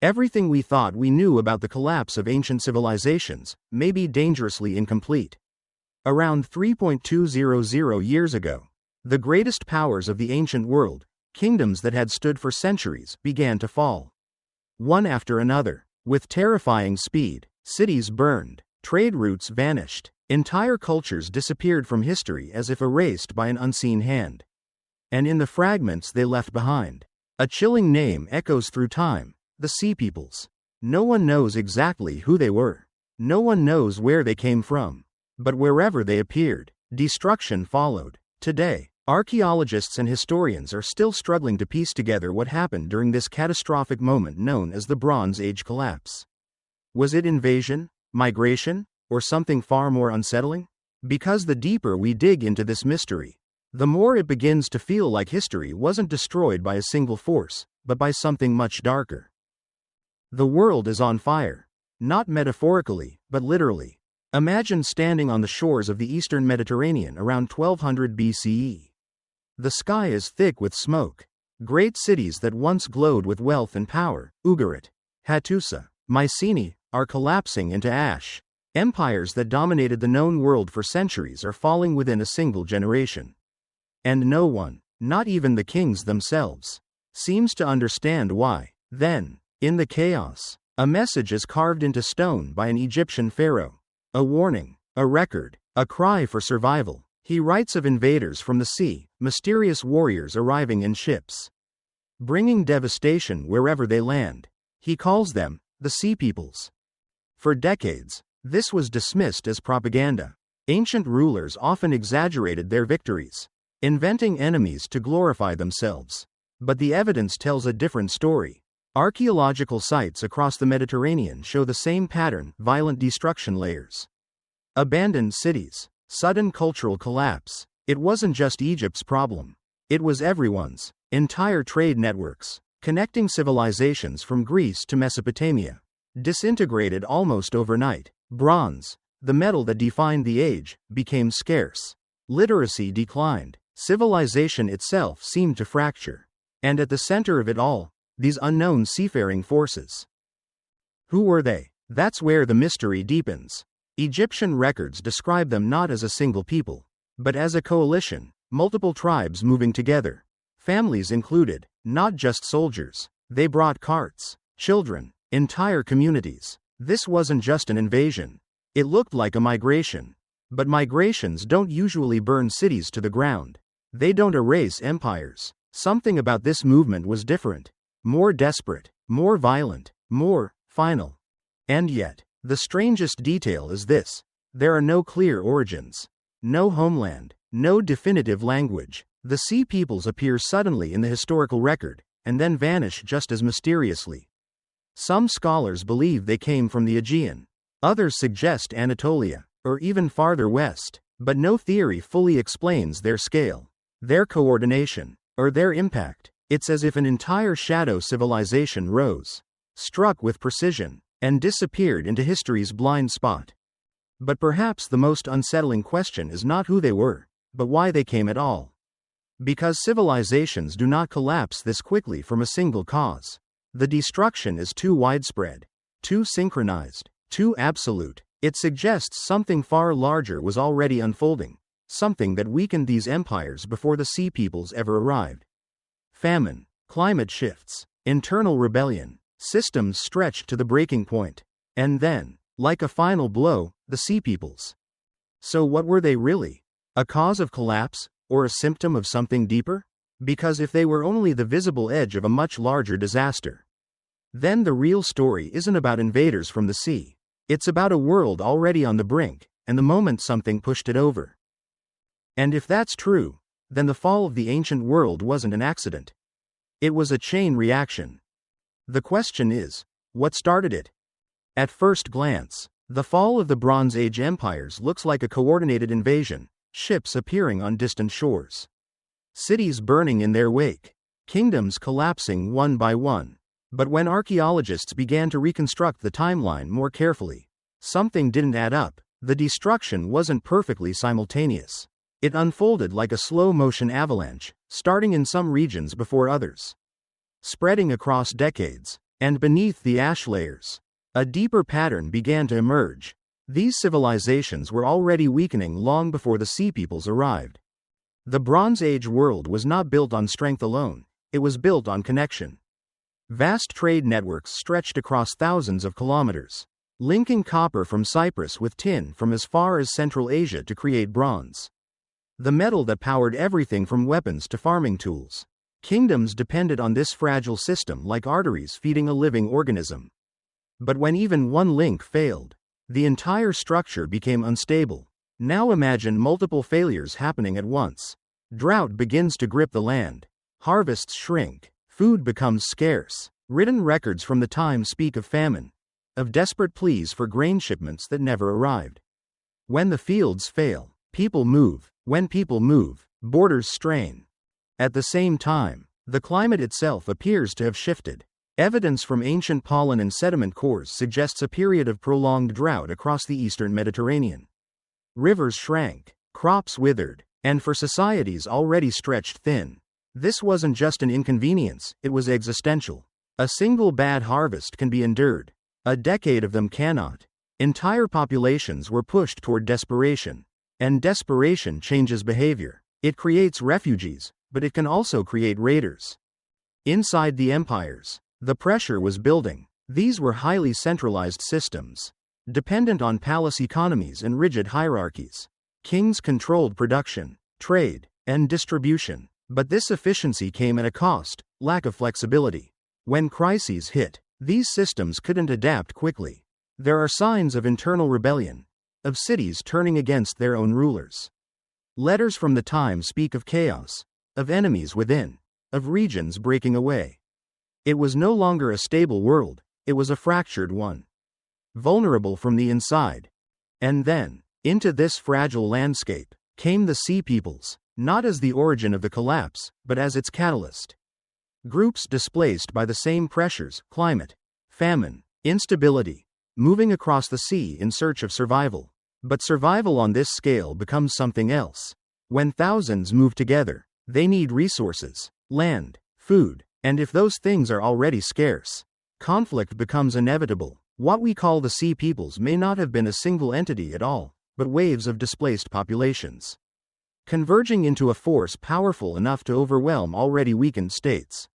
Everything we thought we knew about the collapse of ancient civilizations may be dangerously incomplete. Around 3.200 years ago, the greatest powers of the ancient world, kingdoms that had stood for centuries, began to fall. One after another, with terrifying speed. Cities burned, trade routes vanished, entire cultures disappeared from history as if erased by an unseen hand. And in the fragments they left behind, a chilling name echoes through time: the Sea Peoples. No one knows exactly who they were. No one knows where they came from. But wherever they appeared, destruction followed. Today, archaeologists and historians are still struggling to piece together what happened during this catastrophic moment known as the Bronze Age collapse. Was it invasion, migration, or something far more unsettling? Because the deeper we dig into this mystery, the more it begins to feel like history wasn't destroyed by a single force, but by something much darker. The world is on fire. Not metaphorically, but literally. Imagine standing on the shores of the eastern Mediterranean around 1200 BCE. The sky is thick with smoke. Great cities that once glowed with wealth and power, Ugarit, Hattusa, Mycenae, are collapsing into ash. Empires that dominated the known world for centuries are falling within a single generation. And no one, not even the kings themselves, seems to understand why. Then, in the chaos, a message is carved into stone by an Egyptian pharaoh. A warning, a record, a cry for survival. He writes of invaders from the sea, mysterious warriors arriving in ships, bringing devastation wherever they land. He calls them the Sea Peoples. For decades, this was dismissed as propaganda. Ancient rulers often exaggerated their victories, inventing enemies to glorify themselves. But the evidence tells a different story. Archaeological sites across the Mediterranean show the same pattern: violent destruction layers, abandoned cities, sudden cultural collapse. It wasn't just Egypt's problem. It was everyone's. Entire trade networks, connecting civilizations from Greece to Mesopotamia, disintegrated almost overnight. Bronze, the metal that defined the age, became scarce. Literacy declined. Civilization itself seemed to fracture. And at the center of it all, these unknown seafaring forces. Who were they? That's where the mystery deepens. Egyptian records describe them not as a single people, but as a coalition, multiple tribes moving together. Families included, not just soldiers. They brought carts, children, entire communities. This wasn't just an invasion. It looked like a migration. But migrations don't usually burn cities to the ground. They don't erase empires. Something about this movement was different. More desperate, more violent, more final. And yet, the strangest detail is this: there are no clear origins, no homeland, no definitive language. The Sea Peoples appear suddenly in the historical record, and then vanish just as mysteriously. Some scholars believe they came from the Aegean. Others suggest Anatolia, or even farther west, but no theory fully explains their scale, their coordination, or their impact. It's as if an entire shadow civilization rose, struck with precision, and disappeared into history's blind spot. But perhaps the most unsettling question is not who they were, but why they came at all. Because civilizations do not collapse this quickly from a single cause. The destruction is too widespread, too synchronized, too absolute. It suggests something far larger was already unfolding, something that weakened these empires before the Sea Peoples ever arrived. Famine, climate shifts, internal rebellion, systems stretched to the breaking point. And then, like a final blow, the Sea Peoples. So what were they really? A cause of collapse, or a symptom of something deeper? Because if they were only the visible edge of a much larger disaster, then the real story isn't about invaders from the sea. It's about a world already on the brink, and the moment something pushed it over. And if that's true, then the fall of the ancient world wasn't an accident. It was a chain reaction. The question is, what started it? At first glance, the fall of the Bronze Age empires looks like a coordinated invasion, ships appearing on distant shores, cities burning in their wake, kingdoms collapsing one by one. But when archaeologists began to reconstruct the timeline more carefully, something didn't add up. The destruction wasn't perfectly simultaneous. It unfolded like a slow-motion avalanche, starting in some regions before others, spreading across decades. And beneath the ash layers, a deeper pattern began to emerge. These civilizations were already weakening long before the Sea Peoples arrived. The Bronze Age world was not built on strength alone, it was built on connection. Vast trade networks stretched across thousands of kilometers, linking copper from Cyprus with tin from as far as Central Asia to create bronze, the metal that powered everything from weapons to farming tools. Kingdoms depended on this fragile system like arteries feeding a living organism. But when even one link failed, the entire structure became unstable. Now imagine multiple failures happening at once. Drought begins to grip the land. Harvests shrink. Food becomes scarce. Written records from the time speak of famine, of desperate pleas for grain shipments that never arrived. When the fields fail, people move. When people move, borders strain. At the same time, the climate itself appears to have shifted. Evidence from ancient pollen and sediment cores suggests a period of prolonged drought across the eastern Mediterranean. Rivers shrank, crops withered, and for societies already stretched thin, this wasn't just an inconvenience, it was existential. A single bad harvest can be endured. A decade of them cannot. Entire populations were pushed toward desperation. And desperation changes behavior. It creates refugees, but it can also create raiders. Inside the empires, the pressure was building. These were highly centralized systems, dependent on palace economies and rigid hierarchies. Kings controlled production, trade, and distribution. But this efficiency came at a cost: lack of flexibility. When crises hit, these systems couldn't adapt quickly. There are signs of internal rebellion, of cities turning against their own rulers. Letters from the time speak of chaos, of enemies within, of regions breaking away. It was no longer a stable world, it was a fractured one. Vulnerable from the inside. And then, into this fragile landscape, came the Sea Peoples, not as the origin of the collapse, but as its catalyst. Groups displaced by the same pressures: climate, famine, instability, moving across the sea in search of survival. But survival on this scale becomes something else. When thousands move together, they need resources, land, food, and if those things are already scarce, conflict becomes inevitable. What we call the Sea Peoples may not have been a single entity at all, but waves of displaced populations, converging into a force powerful enough to overwhelm already weakened states.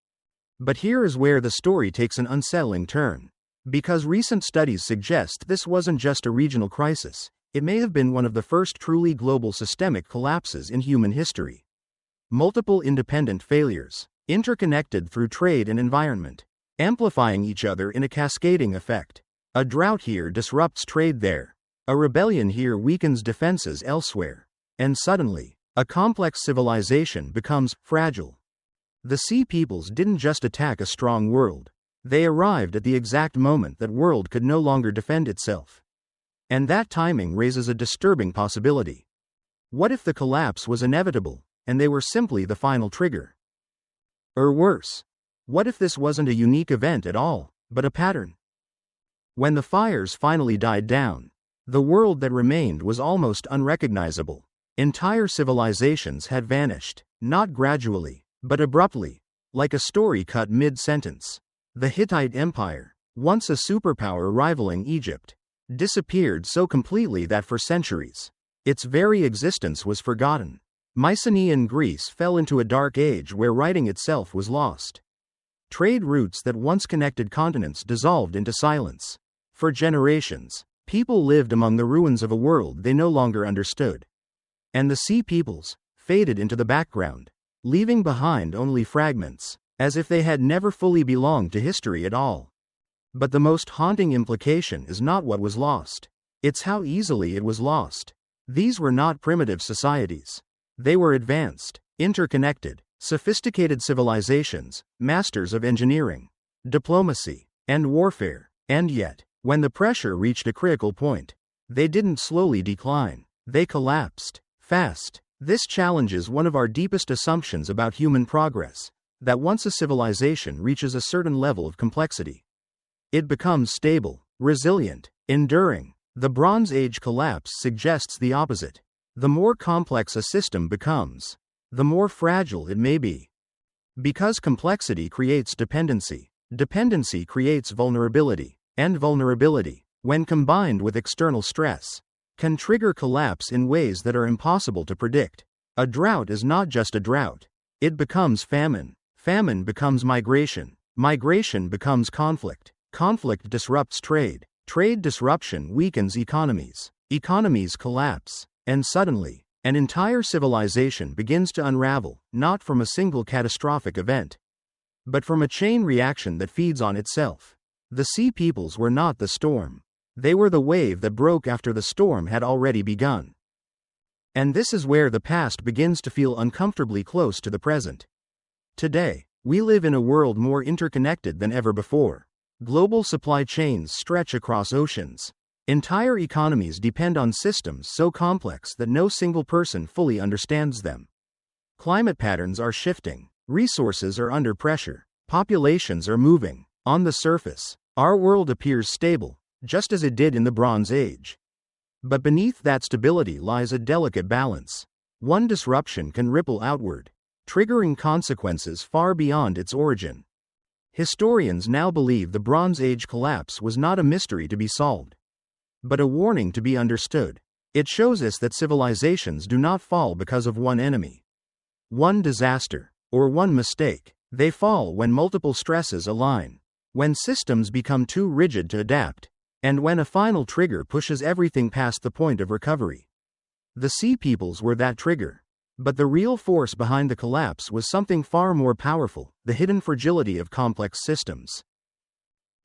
But here is where the story takes an unsettling turn. Because recent studies suggest this wasn't just a regional crisis, it may have been one of the first truly global systemic collapses in human history. Multiple independent failures, interconnected through trade and environment, amplifying each other in a cascading effect. A drought here disrupts trade there. A rebellion here weakens defenses elsewhere. And suddenly, a complex civilization becomes fragile. The Sea Peoples didn't just attack a strong world. They arrived at the exact moment that world could no longer defend itself. And that timing raises a disturbing possibility. What if the collapse was inevitable, and they were simply the final trigger? Or worse, what if this wasn't a unique event at all, but a pattern? When the fires finally died down, the world that remained was almost unrecognizable. Entire civilizations had vanished, not gradually, but abruptly, like a story cut mid-sentence. The Hittite Empire, once a superpower rivaling Egypt, disappeared so completely that for centuries, its very existence was forgotten. Mycenaean Greece fell into a dark age where writing itself was lost. Trade routes that once connected continents dissolved into silence. For generations, people lived among the ruins of a world they no longer understood. And the Sea Peoples faded into the background, leaving behind only fragments, as if they had never fully belonged to history at all. But the most haunting implication is not what was lost. It's how easily it was lost. These were not primitive societies. They were advanced, interconnected, sophisticated civilizations, masters of engineering, diplomacy, and warfare. And yet, when the pressure reached a critical point, they didn't slowly decline. They collapsed. Fast. This challenges one of our deepest assumptions about human progress, that once a civilization reaches a certain level of complexity, it becomes stable, resilient, enduring. The Bronze Age collapse suggests the opposite. The more complex a system becomes, the more fragile it may be. Because complexity creates dependency. Dependency creates vulnerability, and vulnerability, when combined with external stress, can trigger collapse in ways that are impossible to predict. A drought is not just a drought. It becomes famine. Famine becomes migration. Migration becomes conflict. Conflict disrupts trade. Trade disruption weakens economies. Economies collapse. And suddenly, an entire civilization begins to unravel, not from a single catastrophic event, but from a chain reaction that feeds on itself. The sea peoples were not the storm. They were the wave that broke after the storm had already begun. And this is where the past begins to feel uncomfortably close to the present. Today, we live in a world more interconnected than ever before. Global supply chains stretch across oceans. Entire economies depend on systems so complex that no single person fully understands them. Climate patterns are shifting. Resources are under pressure. Populations are moving. On the surface, our world appears stable, just as it did in the Bronze Age. But beneath that stability lies a delicate balance. One disruption can ripple outward, triggering consequences far beyond its origin. Historians now believe the Bronze Age collapse was not a mystery to be solved, but a warning to be understood. It shows us that civilizations do not fall because of one enemy, one disaster, or one mistake. They fall when multiple stresses align, when systems become too rigid to adapt, and when a final trigger pushes everything past the point of recovery. The Sea Peoples were that trigger. But the real force behind the collapse was something far more powerful, the hidden fragility of complex systems.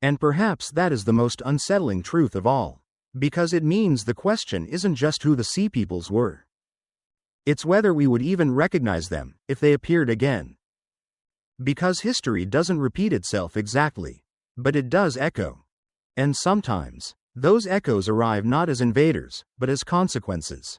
And perhaps that is the most unsettling truth of all. Because it means the question isn't just who the Sea Peoples were. It's whether we would even recognize them, if they appeared again. Because history doesn't repeat itself exactly, but it does echo. And sometimes, those echoes arrive not as invaders, but as consequences.